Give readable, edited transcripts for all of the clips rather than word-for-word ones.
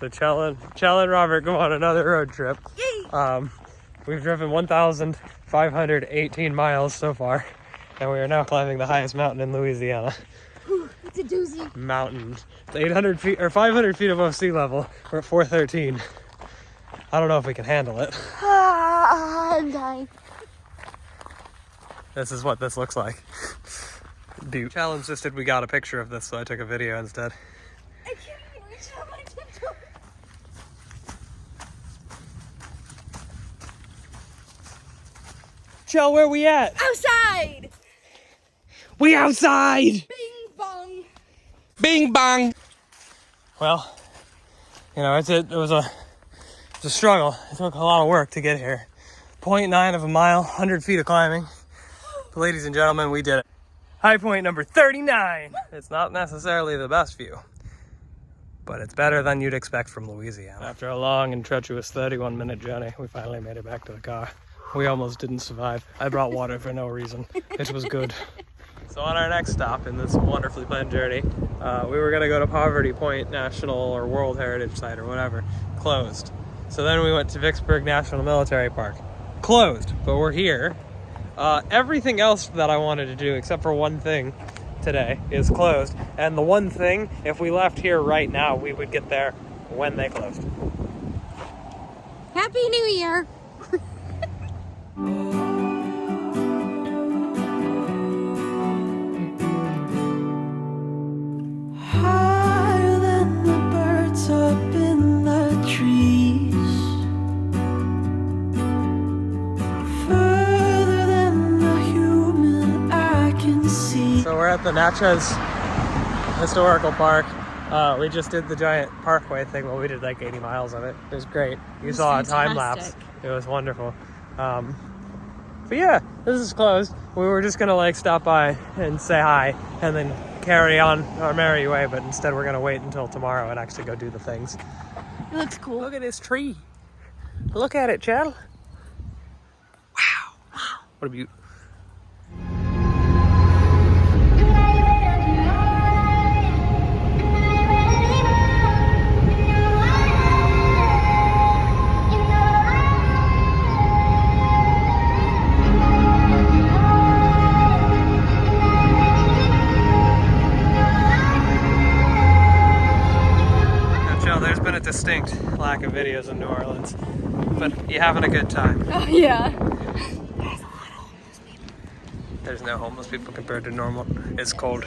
So Chell and Robert go on another road trip. We've driven 1,518 miles so far, and we are now climbing the highest mountain in Louisiana. It's a doozy. Mountain. It's 800 feet or 500 feet above sea level. We're at 413. I don't know if we can handle it. I'm dying. This is what this looks like. Dude. Chell insisted we got a picture of this, so I took a video instead. I can't even reach out my tiptoes. Chell, where we at? Outside! We outside! Bing bong! Bing bong! Well, you know, it was a struggle. It took a lot of work to get here. 0.9 of a mile, 100 feet of climbing. But ladies and gentlemen, we did it. High point number 39. It's not necessarily the best view, but it's better than you'd expect from Louisiana. After a long and treacherous 31-minute journey, we finally made it back to the car. We almost didn't survive. I brought water for no reason. It was good. So on our next stop in this wonderfully planned journey, we were gonna go to Poverty Point National or World Heritage Site or whatever. Closed. So then we went to Vicksburg National Military Park. Closed, but we're here. Everything else that I wanted to do, except for one thing today, is closed. And the one thing, if we left here right now, we would get there when they closed. Happy New Year! Higher than the birds up in the trees, further than the human eye can see. So we're at the Natchez Historical Park. We just did the giant parkway thing. Well, we did like 80 miles of it. It was great. You saw a time lapse. It was wonderful. But yeah, this is closed. We were just gonna like stop by and say hi and then carry on our merry way, but instead we're gonna wait until tomorrow and actually go do the things. It looks cool. Look at this tree. Look at it, Chell. Wow. What a beaut. There's been a distinct lack of videos in New Orleans, but you're having a good time. Oh, yeah. There's a lot of homeless people. There's no homeless people compared to normal. It's cold.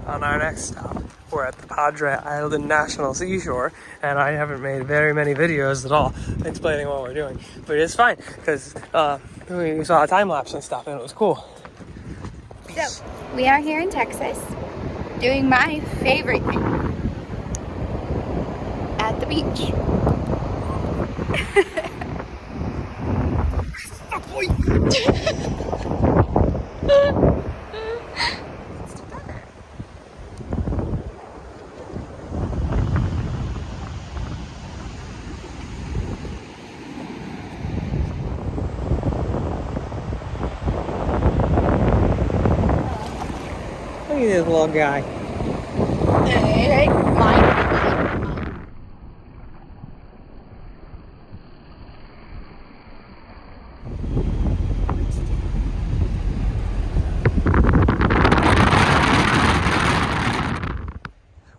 On our next stop, we're at the Padre Island National Seashore, and I haven't made very many videos at all explaining what we're doing, but it's fine because we saw a time lapse and stuff, and it was cool. So, we are here in Texas doing my favorite thing at the beach. Look at this little guy. Hey, mine.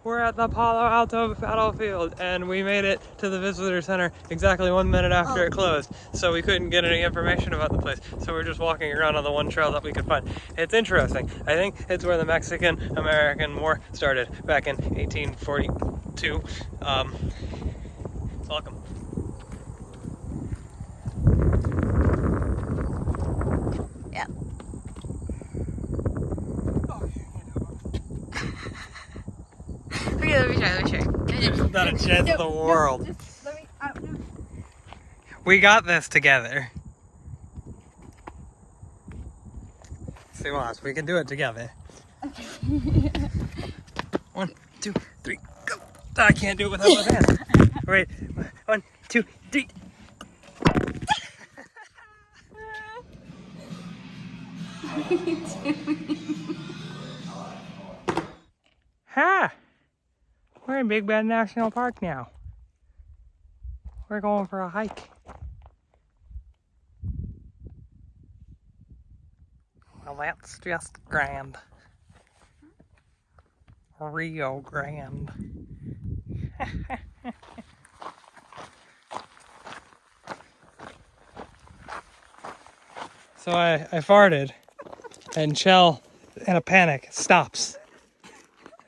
We're at the Palo Alto battlefield, and we made it to the visitor center exactly 1 minute after it closed, so we couldn't get any information about the place, so we're just walking around on the one trail that we could find. It's interesting. I think it's where the Mexican-American War started back in 1842. Welcome. Not a chance in the world. Just let me out. No. We got this together. See, watch. We can do it together. Okay. 1, 2, 3, go. I can't do it without my hands. Wait. 1, 2, 3. What are you doing? Ha! We're in Big Bend National Park now. We're going for a hike. Well, that's just grand. Rio Grande. So I farted, and Chell, in a panic, stops.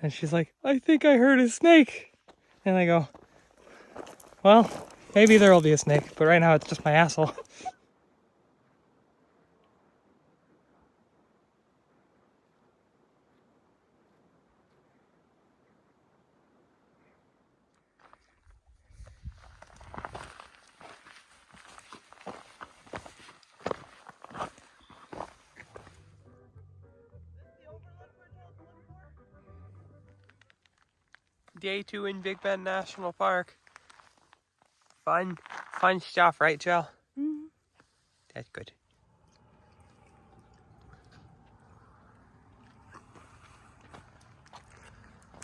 And she's like, I think I heard a snake. And I go, well, maybe there will be a snake, but right now it's just my asshole. Day 2 in Big Bend National Park. Fun stuff, right, Jill? Mm-hmm. That's good.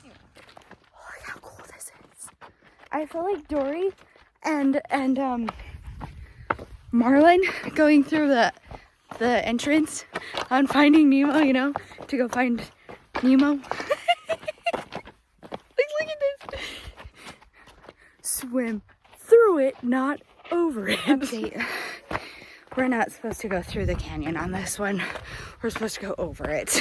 Look how cool this is. I feel like Dory and Marlin going through the entrance on Finding Nemo, you know, to go find Nemo. Look at this. Swim through it, not over it. Update. We're not supposed to go through the canyon on this one. We're supposed to go over it.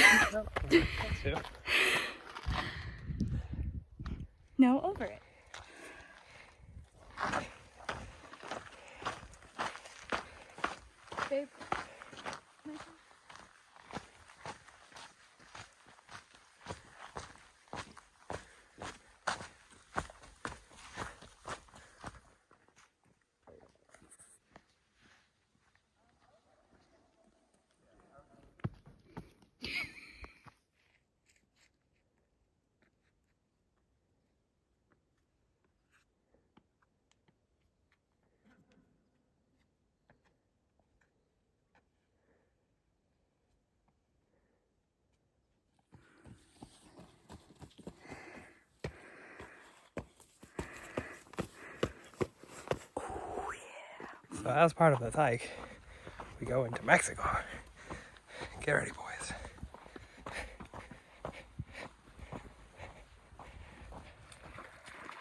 No, over it. Babe. So as part of the hike, we go into Mexico. Get ready, boys.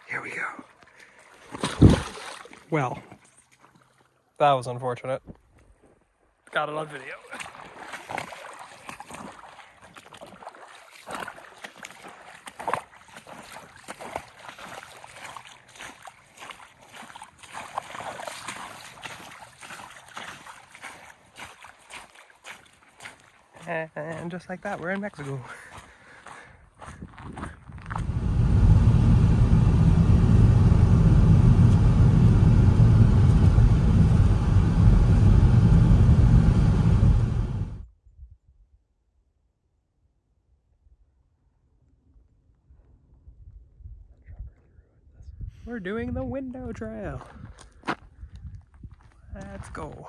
Here we go. Well, that was unfortunate. Got it on video. And just like that, we're in Mexico. We're doing the window trail. Let's go.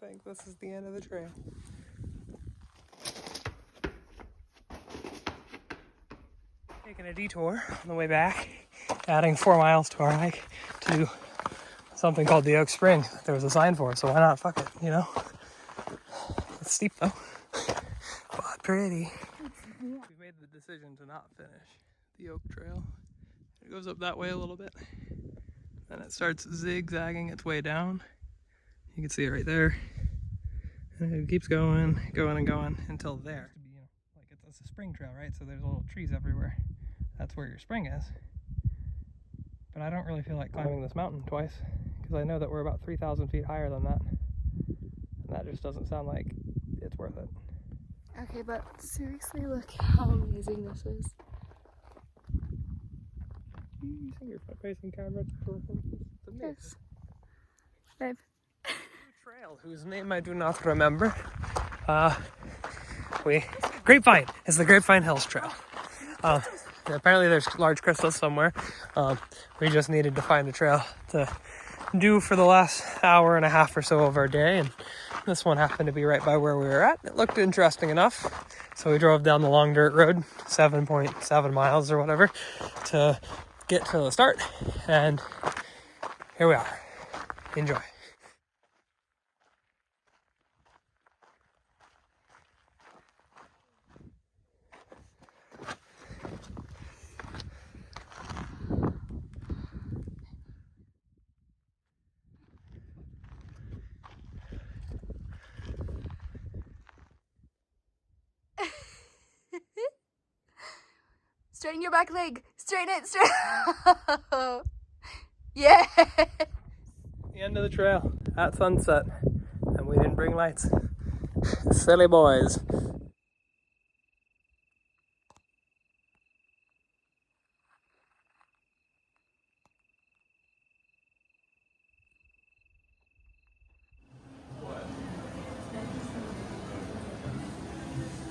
I think this is the end of the trail. Taking a detour on the way back, adding 4 miles to our hike to do something called the Oak Spring that there was a sign for, so why not? Fuck it, you know? It's steep though, but pretty. We made the decision to not finish the Oak Trail. It goes up that way a little bit, then it starts zigzagging its way down. You can see it right there, and it keeps going, going and going until there. Like it's a spring trail, right? So there's little trees everywhere. That's where your spring is. But I don't really feel like climbing this mountain twice, because I know that we're about 3,000 feet higher than that. And that just doesn't sound like it's worth it. Okay, but seriously, look how amazing this is. You using your front-facing camera to tour photos? It's amazing. Yes. Babe. Trail, whose name I do not remember. Grapevine. It's the Grapevine Hills Trail. Apparently there's large crystals somewhere. We just needed to find a trail to do for the last hour and a half or so of our day, and this one happened to be right by where we were at. It looked interesting enough, so we drove down the long dirt road, 7.7 miles or whatever, to get to the start, and here we are. Enjoy. Straighten your back leg. Straighten it. Straight. Yeah. The end of the trail at sunset, and we didn't bring lights. Silly boys.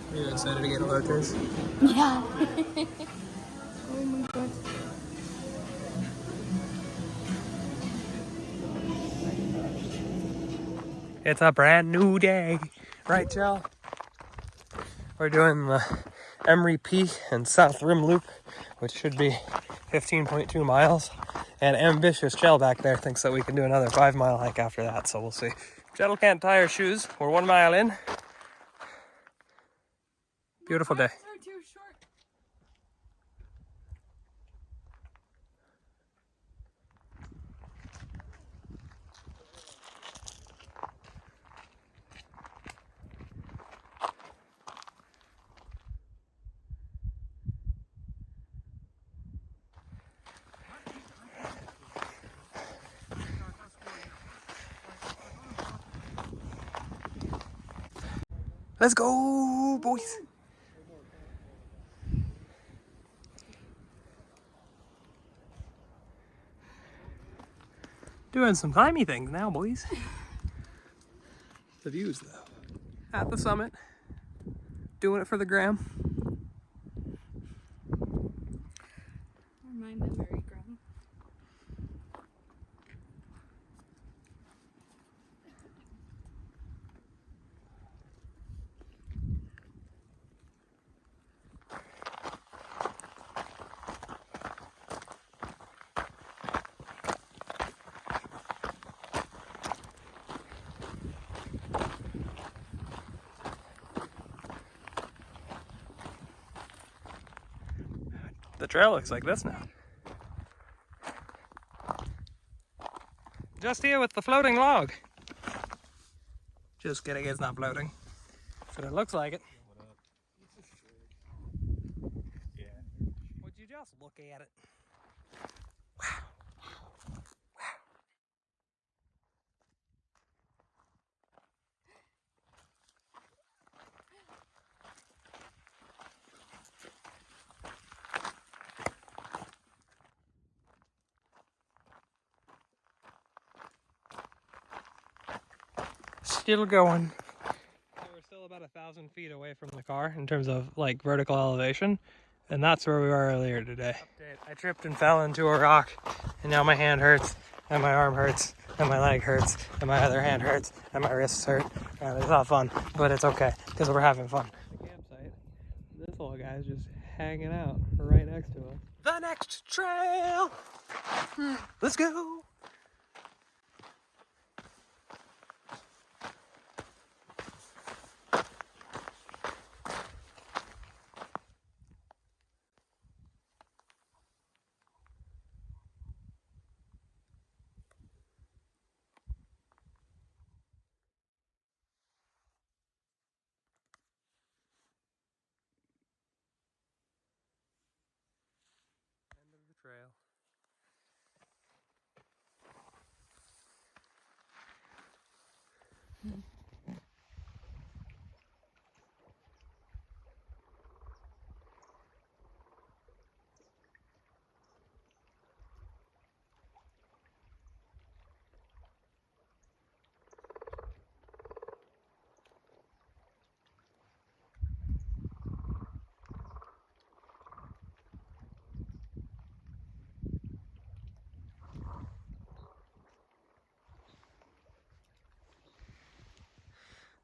Are you excited to get lotus? Yeah. Oh my god. It's a brand new day, right, Jill? We're doing the Emery Peak and South Rim Loop, which should be 15.2 miles. And ambitious Jill back there thinks that we can do another 5-mile hike after that, so we'll see. Jill can't tie her shoes. We're 1 mile in. Beautiful day. Let's go, boys. Doing some climbing things now, boys. The views, though. At the summit. Doing it for the gram. My memory grown. The trail looks like this now. Just here with the floating log. Just kidding, it's not floating. But it looks like it. Would you just look at it? Wow. Still going. So we're still about 1,000 feet away from the car in terms of like vertical elevation, and that's where we were earlier today. Update. I tripped and fell into a rock, and now my hand hurts, and my arm hurts, and my leg hurts, and my other hand hurts, and my wrists hurt. And it's not fun, but it's okay because we're having fun. The campsite. This little guy's just hanging out right next to us. The next trail. Let's go.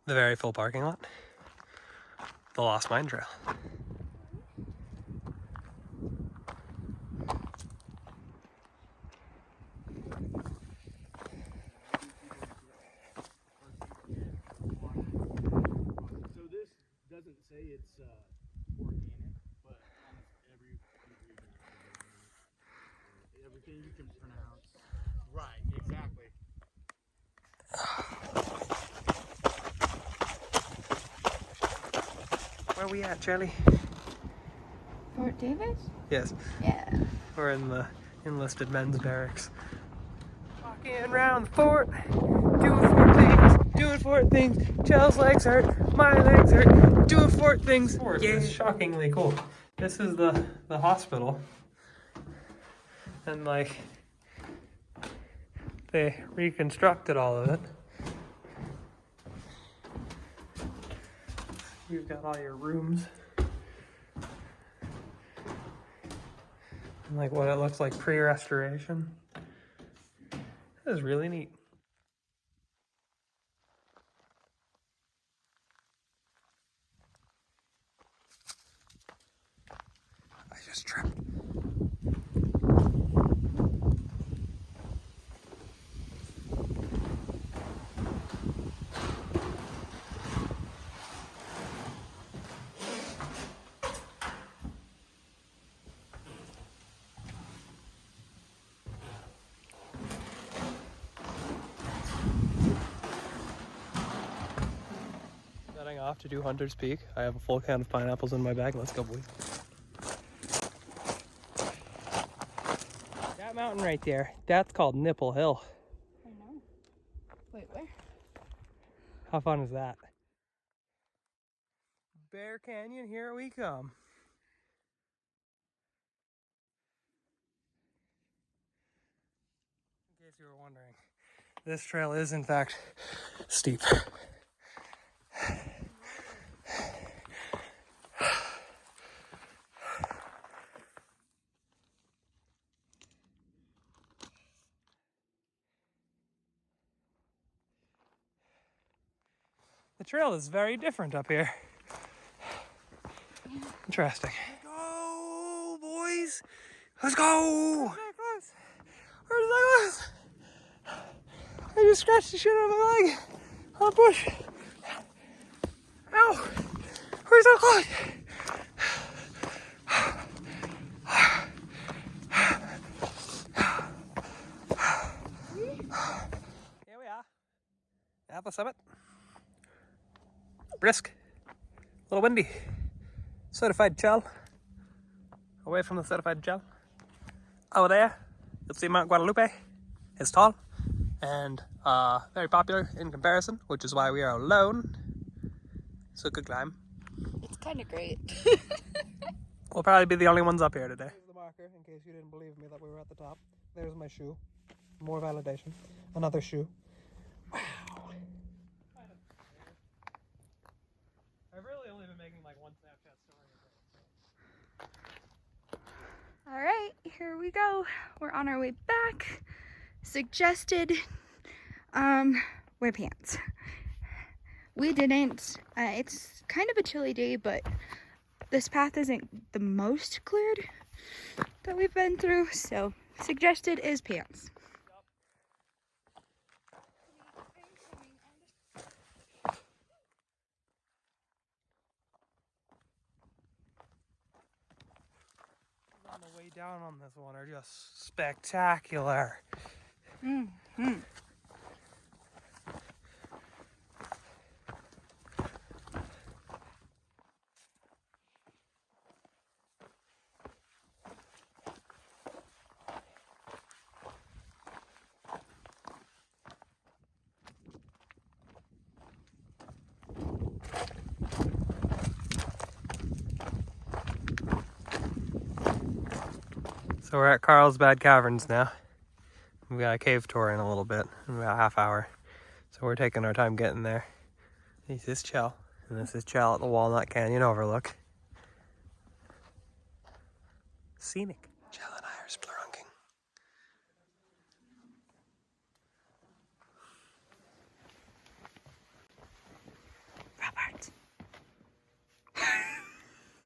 The very full parking lot. The Lost Mine Trail. So this doesn't say it's organic, but almost every ingredient is organic. Everything you can pronounce. Right, exactly. Where are we at, Charlie? Fort Davis? Yes, Yeah. we're in the enlisted men's barracks. Walking around the fort, doing fort things. Chell's legs hurt, my legs hurt, doing fort things. Yeah, it's shockingly cool. This is the hospital, and like they reconstructed all of it. You've got all your rooms. And like what it looks like pre-restoration. That is really neat. I just tripped. Setting off to do Hunter's Peak. I have a full can of pineapples in my bag. Let's go, boys. That mountain right there, that's called Nipple Hill. I know. Wait, where? How fun is that? Bear Canyon, here we come. In case you were wondering, this trail is in fact steep. The trail is very different up here. Interesting. Let's go, boys. Let's go. Where's my clothes? I just scratched the shit out of my leg on a bush. Ow. Where's my clothes? Here we are. At the summit. Brisk. A little windy. Certified gel. Away from the certified gel. Over there, you'll see Mount Guadalupe. It's tall and very popular in comparison, which is why we are alone. It's a good climb. It's kind of great. We'll probably be the only ones up here today. Here's the marker, in case you didn't believe me that we were at the top. There's my shoe. More validation. Another shoe. Wow. I've really only been making like one Snapchat story a day. All right, here we go. We're on our way back. Suggested wear pants. We didn't. It's kind of a chilly day, but this path isn't the most cleared that we've been through, so suggested is pants. On the way down on this one are just spectacular. Mm-hmm. So we're at Carlsbad Caverns now. We got a cave tour in a little bit, in about a half hour. So we're taking our time getting there. This is Chell, and this is Chell at the Walnut Canyon overlook. Scenic.